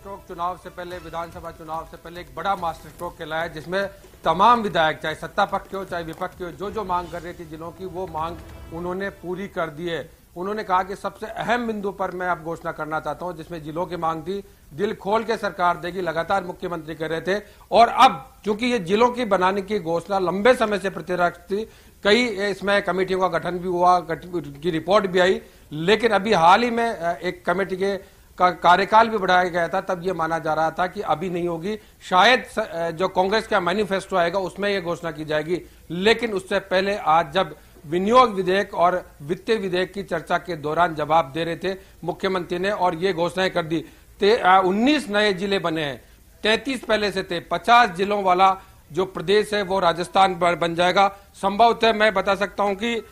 Stroke चुनाव से पहले, विधानसभा चुनाव से पहले एक बड़ा मास्टर स्ट्रोक कहलाया, जिसमें तमाम विधायक, चाहे सत्ता पक्ष के हो चाहे विपक्ष के हो, जो मांग कर रही थी जिलों की, वो मांग उन्होंने पूरी कर दी है। उन्होंने कहा कि सबसे अहम बिंदु पर मैं अब घोषणा करना चाहता हूं, जिसमें जिलों की मांग थी, दिल खोल के सरकार देगी, लगातार मुख्यमंत्री कर रहे थे। और अब चूंकि ये जिलों की बनाने की घोषणा लंबे समय से प्रतिरक्षित थी, कई इसमें कमेटियों का गठन भी हुआ, की रिपोर्ट भी आई, लेकिन अभी हाल ही में एक कमेटी के का कार्यकाल भी बढ़ाया गया था, तब ये माना जा रहा था कि अभी नहीं होगी, शायद जो कांग्रेस का मैनिफेस्टो आएगा उसमें यह घोषणा की जाएगी। लेकिन उससे पहले आज जब विनियोग विधेयक और वित्तीय विधेयक की चर्चा के दौरान जवाब दे रहे थे मुख्यमंत्री ने, और ये घोषणाएं कर दी। 19 नए जिले बने हैं, 33 पहले से थे। 50 जिलों वाला जो प्रदेश है वो राजस्थान बन जाएगा। संभवतः मैं बता सकता हूं कि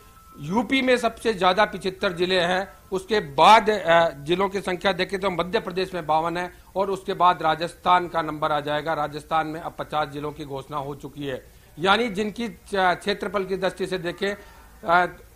यूपी में सबसे ज्यादा 75 जिले हैं, उसके बाद जिलों की संख्या देखें तो मध्य प्रदेश में 52 है, और उसके बाद राजस्थान का नंबर आ जाएगा। राजस्थान में अब 50 जिलों की घोषणा हो चुकी है, यानी जिनकी क्षेत्रफल की दृष्टि से देखें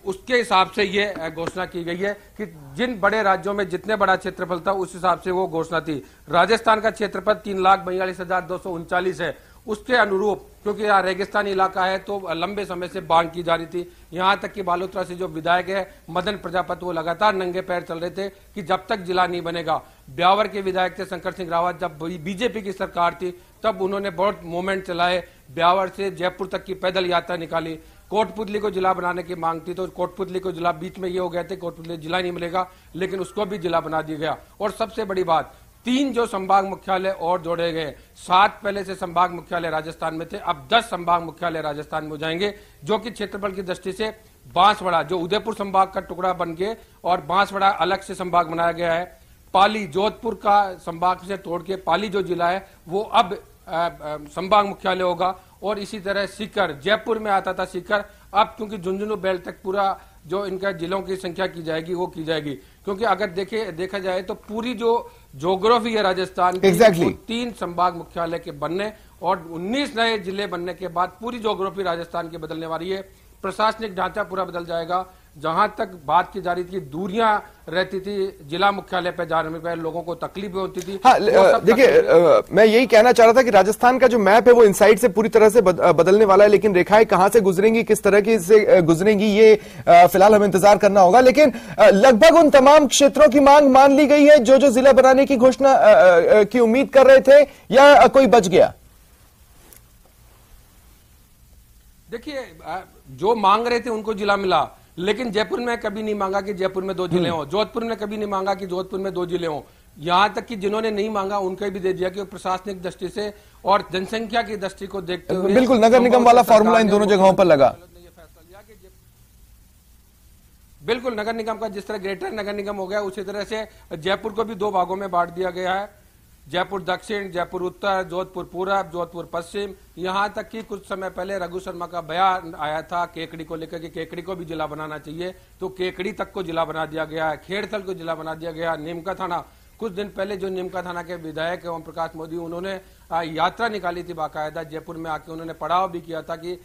उसके हिसाब से ये घोषणा की गई है कि जिन बड़े राज्यों में जितने बड़ा क्षेत्रफल था उस हिसाब से वो घोषणा थी। राजस्थान का क्षेत्रफल 3,42,239 है, उसके अनुरूप, क्योंकि यहाँ रेगिस्तानी इलाका है तो लंबे समय से मांग की जा रही थी। यहां तक कि बालोतरा से जो विधायक है मदन प्रजापति, वो लगातार नंगे पैर चल रहे थे कि जब तक जिला नहीं बनेगा। ब्यावर के विधायक थे शंकर सिंह रावत, जब बीजेपी की सरकार थी तब उन्होंने बहुत मूवमेंट चलाए, ब्यावर से जयपुर तक की पैदल यात्रा निकाली। कोटपुतली को जिला बनाने की मांग थी, तो कोटपुतली को जिला, बीच में ये हो गए थे कोटपुतली जिला नहीं मिलेगा, लेकिन उसको भी जिला बना दिया गया। और सबसे बड़ी बात, 3 जो संभाग मुख्यालय और जोड़े गए। 7 पहले से संभाग मुख्यालय राजस्थान में थे, अब 10 संभाग मुख्यालय राजस्थान में हो जाएंगे, जो कि क्षेत्रफल की दृष्टि से बांसवाड़ा, जो उदयपुर संभाग का टुकड़ा बन के और बांसवाड़ा अलग से संभाग बनाया गया है। पाली, जोधपुर का संभाग से तोड़ के पाली जो जिला है वो अब संभाग मुख्यालय होगा। और इसी तरह सीकर, जयपुर में आता था सीकर, अब क्योंकि झुंझुनू बेल्ट तक पूरा जो इनका जिलों की संख्या की जाएगी वो की जाएगी। क्योंकि अगर देखा जाए तो पूरी जो ज्योग्राफी है राजस्थान की, वो 3 संभाग मुख्यालय के बनने और 19 नए जिले बनने के बाद पूरी ज्योग्राफी राजस्थान की बदलने वाली है। प्रशासनिक ढांचा पूरा बदल जाएगा। जहां तक बात की जा रही थी, दूरियां रहती थी जिला मुख्यालय पे जाने में, लोगों को तकलीफ होती थी। हाँ, देखिए मैं यही कहना चाह रहा था कि राजस्थान का जो मैप है वो इनसाइड से पूरी तरह से बदलने वाला है, लेकिन रेखाएं कहां से गुजरेंगी, किस तरह की से गुजरेंगी, ये फिलहाल हमें इंतजार करना होगा। लेकिन लगभग उन तमाम क्षेत्रों की मांग मान ली गई है जो जिला बनाने की घोषणा की उम्मीद कर रहे थे, या कोई बच गया? देखिए, जो मांग रहे थे उनको जिला मिला, लेकिन जयपुर में कभी नहीं मांगा कि जयपुर में 2 जिले हों, जोधपुर में कभी नहीं मांगा कि जोधपुर में 2 जिले हों। यहां तक कि जिन्होंने नहीं मांगा उनके भी दे दिया कि प्रशासनिक दृष्टि से और जनसंख्या की दृष्टि को देखते हुए बिल्कुल नगर निगम वाला फॉर्मूला इन दोनों जगहों पर लगा। बिल्कुल नगर निगम का जिस तरह ग्रेटर नगर निगम हो गया, उसी तरह से जयपुर को भी 2 भागों में बांट दिया गया है, जयपुर दक्षिण, जयपुर उत्तर, जोधपुर पूर्व, जोधपुर पश्चिम। यहां तक कि कुछ समय पहले रघु शर्मा का बयान आया था केकड़ी को लेकर कि केकड़ी को भी जिला बनाना चाहिए, तो केकड़ी तक को जिला बना दिया गया है। खेड़थल को जिला बना दिया गया। नीमका थाना, कुछ दिन पहले जो नीमका थाना के विधायक ओम प्रकाश मोदी, उन्होंने यात्रा निकाली थी बाकायदा जयपुर में आके, उन्होंने पड़ाव भी किया था कि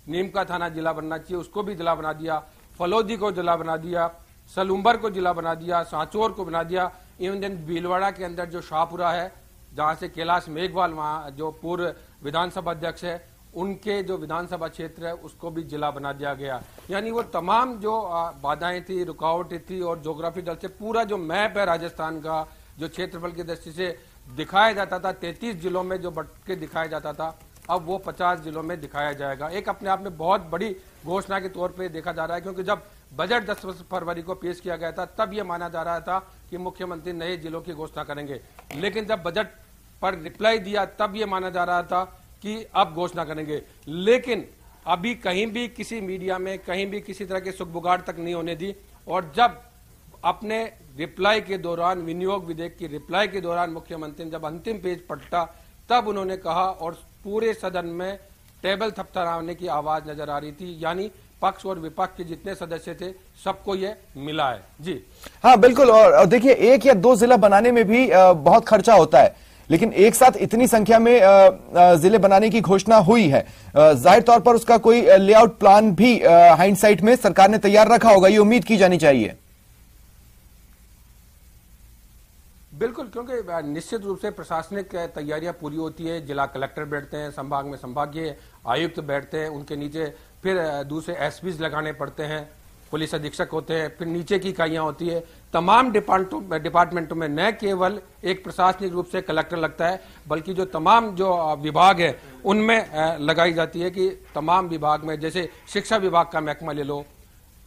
नीमका थाना जिला बनना चाहिए, उसको भी जिला बना दिया। फलोदी को जिला बना दिया, सलूम्बर को जिला बना दिया, सांचौर को बना दिया। इवन भीलवाड़ा के अंदर जो शाहपुरा है, जहां से कैलाश मेघवाल, वहां जो पूर्व विधानसभा अध्यक्ष है, उनके जो विधानसभा क्षेत्र है उसको भी जिला बना दिया गया। यानी वो तमाम जो बाधाएं थी, रुकावटें थी, और ज्योग्राफी दल से पूरा जो मैप है राजस्थान का, जो क्षेत्रफल की दृष्टि से दिखाया जाता था, 33 जिलों में जो बट के दिखाया जाता था, अब वो 50 जिलों में दिखाया जाएगा। एक अपने आप में बहुत बड़ी घोषणा के तौर पे देखा जा रहा है, क्योंकि जब बजट 10 फरवरी को पेश किया गया था तब ये माना जा रहा था कि मुख्यमंत्री नए जिलों की घोषणा करेंगे, लेकिन जब बजट पर रिप्लाई दिया तब ये माना जा रहा था कि अब घोषणा करेंगे। लेकिन अभी कहीं भी किसी मीडिया में कहीं भी किसी तरह के सुखबुगाड़ तक नहीं होने दी, और जब अपने रिप्लाई के दौरान, विनियोग विधेयक की रिप्लाई के दौरान मुख्यमंत्री ने जब अंतिम पेज पलटा, तब उन्होंने कहा, और पूरे सदन में टेबल थपथपाने की आवाज नजर आ रही थी, यानी पक्ष और विपक्ष के जितने सदस्य थे सबको ये मिला है। जी हाँ बिल्कुल। और देखिए, 1 या 2 जिला बनाने में भी बहुत खर्चा होता है, लेकिन एक साथ इतनी संख्या में जिले बनाने की घोषणा हुई है, जाहिर तौर पर उसका कोई लेआउट प्लान भी हाइंडसाइट में सरकार ने तैयार रखा होगा, ये उम्मीद की जानी चाहिए। बिल्कुल, क्योंकि निश्चित रूप से प्रशासनिक तैयारियां पूरी होती है। जिला कलेक्टर बैठते हैं, संभाग में संभागीय आयुक्त बैठते हैं, उनके नीचे फिर दूसरे एसपीज लगाने पड़ते हैं, पुलिस अधीक्षक होते हैं, फिर नीचे की इकाइयां होती है। तमाम डिपार्टमेंटों में न केवल एक प्रशासनिक रूप से कलेक्टर लगता है, बल्कि जो तमाम जो विभाग है उनमें लगाई जाती है कि तमाम विभाग में, जैसे शिक्षा विभाग का महकमा ले लो,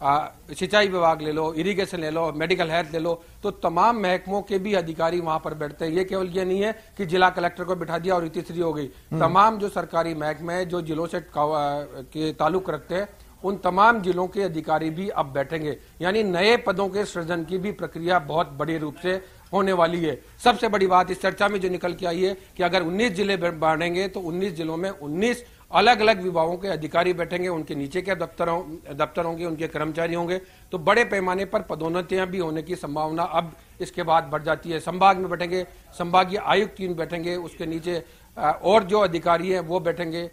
सिंचाई विभाग ले लो, इरिगेशन ले लो, मेडिकल हेल्थ ले लो, तो तमाम महकमों के भी अधिकारी वहां पर बैठते हैं। ये केवल ये नहीं है कि जिला कलेक्टर को बिठा दिया और इतिश्री हो गई। तमाम जो सरकारी महकमे हैं जो जिलों से के ताल्लुक रखते हैं, उन तमाम जिलों के अधिकारी भी अब बैठेंगे। यानी नए पदों के सृजन की भी प्रक्रिया बहुत बड़ी रूप से होने वाली है। सबसे बड़ी बात इस चर्चा में जो निकल के आई है कि अगर 19 जिले बढ़ेंगे तो 19 जिलों में 19 अलग अलग विभागों के अधिकारी बैठेंगे, उनके नीचे के दफ्तर होंगे, उनके कर्मचारी होंगे, तो बड़े पैमाने पर पदोन्नतियां भी होने की संभावना अब इसके बाद बढ़ जाती है। संभाग में बैठेंगे, संभागीय आयुक्त 3 बैठेंगे, उसके नीचे और जो अधिकारी हैं वो बैठेंगे।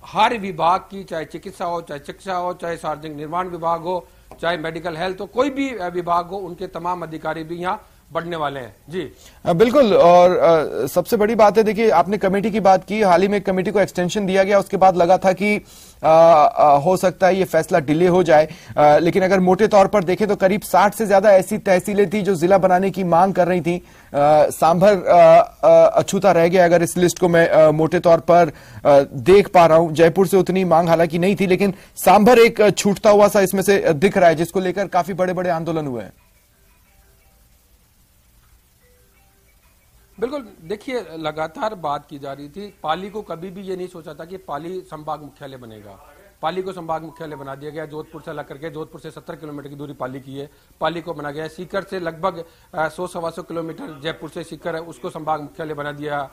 हर विभाग की, चाहे चिकित्सा हो, चाहे शिक्षा हो, चाहे सार्वजनिक निर्माण विभाग हो, चाहे मेडिकल हेल्थ हो, कोई भी विभाग हो, उनके तमाम अधिकारी भी यहाँ बढ़ने वाले हैं। जी बिल्कुल। और सबसे बड़ी बात है, देखिए आपने कमेटी की बात की, हाल ही में कमेटी को एक्सटेंशन दिया गया, उसके बाद लगा था कि हो सकता है ये फैसला डिले हो जाए, लेकिन अगर मोटे तौर पर देखें तो करीब 60 से ज्यादा ऐसी तहसीलें थी जो जिला बनाने की मांग कर रही थी। सांभर अछूता रह गया अगर इस लिस्ट को मैं मोटे तौर पर देख पा रहा हूं। जयपुर से उतनी मांग हालांकि नहीं थी, लेकिन सांभर एक छूटता हुआ सा इसमें से दिख रहा है, जिसको लेकर काफी बड़े बड़े आंदोलन हुए हैं। बिल्कुल, देखिए लगातार बात की जा रही थी। पाली को कभी भी ये नहीं सोचा था कि पाली संभाग मुख्यालय बनेगा। पाली को संभाग मुख्यालय बना दिया गया। जोधपुर से अलग करके, जोधपुर से 70 किलोमीटर की दूरी पाली की है, पाली को बना गया। सीकर से लगभग 100-125 किलोमीटर जयपुर से सीकर है, उसको संभाग मुख्यालय बना दिया।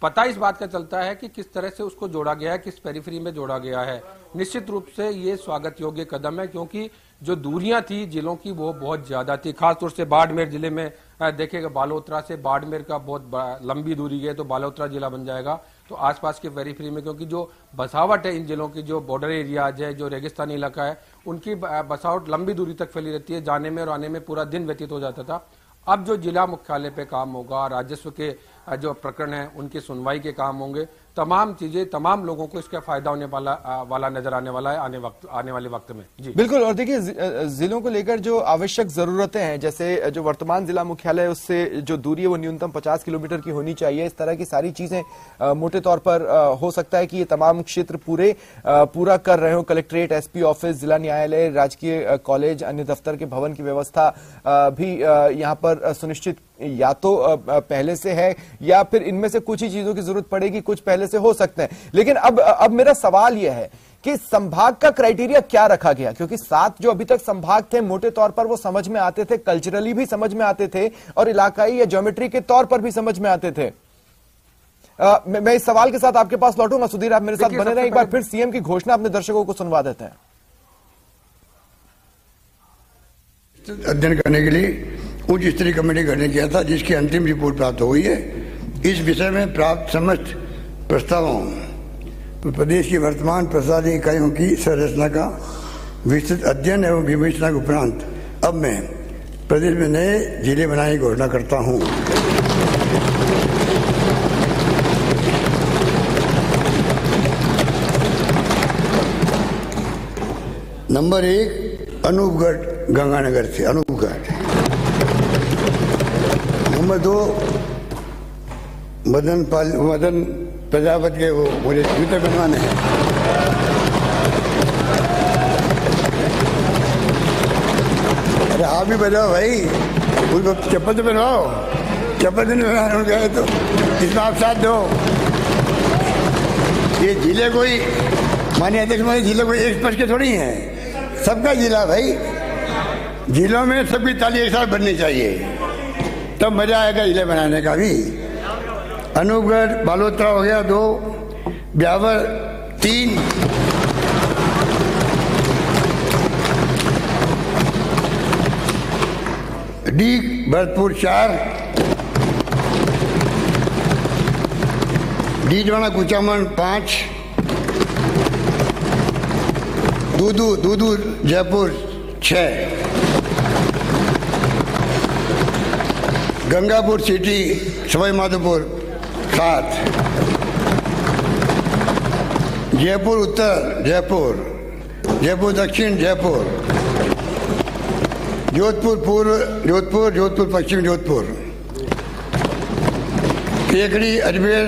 पता इस बात का चलता है कि किस तरह से उसको जोड़ा गया है, किस पेरिफेरी में जोड़ा गया है। निश्चित रूप से ये स्वागत योग्य कदम है, क्योंकि जो दूरियां थी जिलों की वो बहुत ज्यादा थी। खासतौर से बाड़मेर जिले में देखेगा, बालोतरा से बाड़मेर का बहुत लंबी दूरी है, तो बालोतरा जिला बन जाएगा। तो आसपास के पेरिफेरी में, क्योंकि जो बसावट है इन जिलों की, जो बॉर्डर एरियाज है, जो रेगिस्तानी इलाका है, उनकी बसावट लंबी दूरी तक फैली रहती है। जाने में और आने में पूरा दिन व्यतीत हो जाता था। अब जो जिला मुख्यालय पे काम होगा, राजस्व के जो प्रकरण है उनकी सुनवाई के काम होंगे, तमाम चीजें, तमाम लोगों को इसका फायदा होने वाला नजर आने वाला है आने वाले वक्त में। जी बिल्कुल। और देखिए जिलों को लेकर जो आवश्यक जरूरतें हैं, जैसे जो वर्तमान जिला मुख्यालय है उससे जो दूरी है वो न्यूनतम 50 किलोमीटर की होनी चाहिए। इस तरह की सारी चीजें मोटे तौर पर हो सकता है कि ये तमाम क्षेत्र पूरा कर रहे हो। कलेक्ट्रेट, एसपी ऑफिस, जिला न्यायालय, राजकीय कॉलेज, अन्य दफ्तर के भवन की व्यवस्था भी यहाँ पर सुनिश्चित या तो पहले से है, या फिर इनमें से कुछ ही चीजों की जरूरत पड़ेगी, कुछ पहले से हो सकते हैं। लेकिन अब मेरा सवाल यह है कि संभाग का क्राइटेरिया क्या रखा गया, क्योंकि 7 जो अभी तक संभाग थे मोटे तौर पर वो समझ में आते थे, कल्चरली भी समझ में आते थे और इलाकाई या ज्योमेट्री के तौर पर भी समझ में आते थे। मैं इस सवाल के साथ आपके पास लौटूंगा। सुधीर, आप मेरे साथ बने रहें। एक बार फिर सीएम की घोषणा अपने दर्शकों को सुनवा देते हैं। अध्ययन करने के लिए उच्च स्तरीय कमेटी गठन किया था, जिसकी अंतिम रिपोर्ट प्राप्त हो गई है। इस विषय में प्राप्त समस्त प्रस्तावों प्रदेश की वर्तमान प्रशासनिक इकाइयों की संरचना का विस्तृत अध्ययन एवं विवेचना के उपरांत अब मैं प्रदेश में नए जिले बनाने की घोषणा करता हूँ। नंबर 1 अनूपगढ़, गंगानगर से अनूपगढ़। नंबर 2 मदन प्रजापति के वो मुझे जूते बनवाने हैं। अरे आप भी बजाओ भाई, उनको चप्पल तो बनवाओ। चप्पल नहीं बनवाने गए तो इसमें आप साथ दो। ये जिले कोई माननीय अध्यक्ष महोदय, जिले कोई एक पक्ष के थोड़ी हैं, सबका जिला भाई। जिलों में सबकी ताली एक साथ बननी चाहिए, तब मजा आएगा जिले बनाने का भी। अनूपगढ़, बालोतरा हो गया 2, ब्यावर 3, डी भरतपुर 4, डीडवाना कुचामन 5, दूदू जयपुर 6, गंगापुर सिटी सवाई माधोपुर 7, जयपुर उत्तर जयपुर, जयपुर दक्षिण जयपुर, जोधपुर पूर्व जोधपुर, जोधपुर पश्चिम जोधपुर, टेकड़ी अजमेर,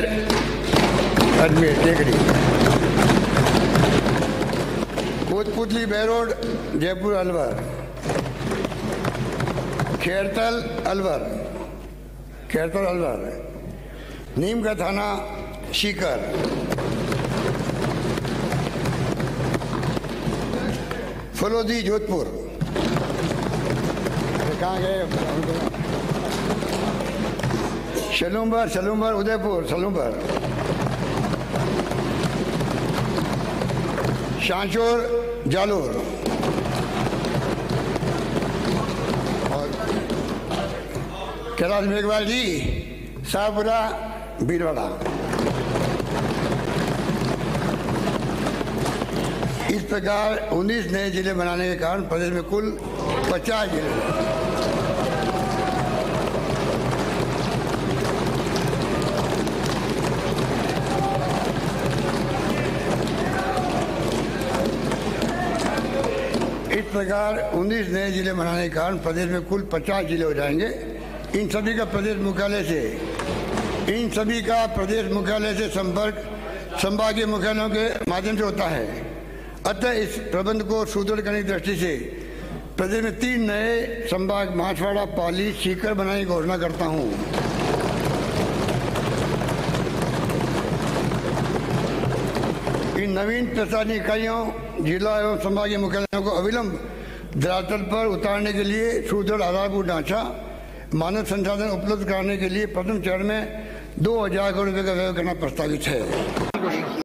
अजमेर टेकड़ी, कोटपुतली बेरोड जयपुर अलवर, खेरतल अलवर, खेरतल अलवर, नीम का थाना सीकर, फलोदी जोधपुर, कहाँ गए? शलूम्बर, शलूम्बर उदयपुर, शलूम्बर, शांचोर जालोर, और कैलाश मेघवाल जी शाहपुरा भीलवाड़ा। इस प्रकार 19 नए जिले बनाने के कारण प्रदेश में कुल 50 जिले। इस प्रकार 19 नए जिले बनाने के कारण प्रदेश में कुल 50 जिले हो जाएंगे। इन सभी का प्रदेश मुख्यालय से संपर्क संभागीय मुख्यालयों के माध्यम से होता है। अतः इस प्रबंध को सुदृढ़ करने की दृष्टि से प्रदेश में 3 नए संभाग मराठवाड़ा, पाली, सीकर बनाने की घोषणा करता हूँ। इन नवीन प्रशासनिक इकाइयों, जिला एवं संभागीय मुख्यालयों को अविलंब धरातल पर उतारने के लिए सुदृढ़ आधारभूत ढांचा, मानव संसाधन उपलब्ध कराने के लिए प्रथम चरण में 2000 करोड़ रुपए का व्यय करना प्रस्तावित है।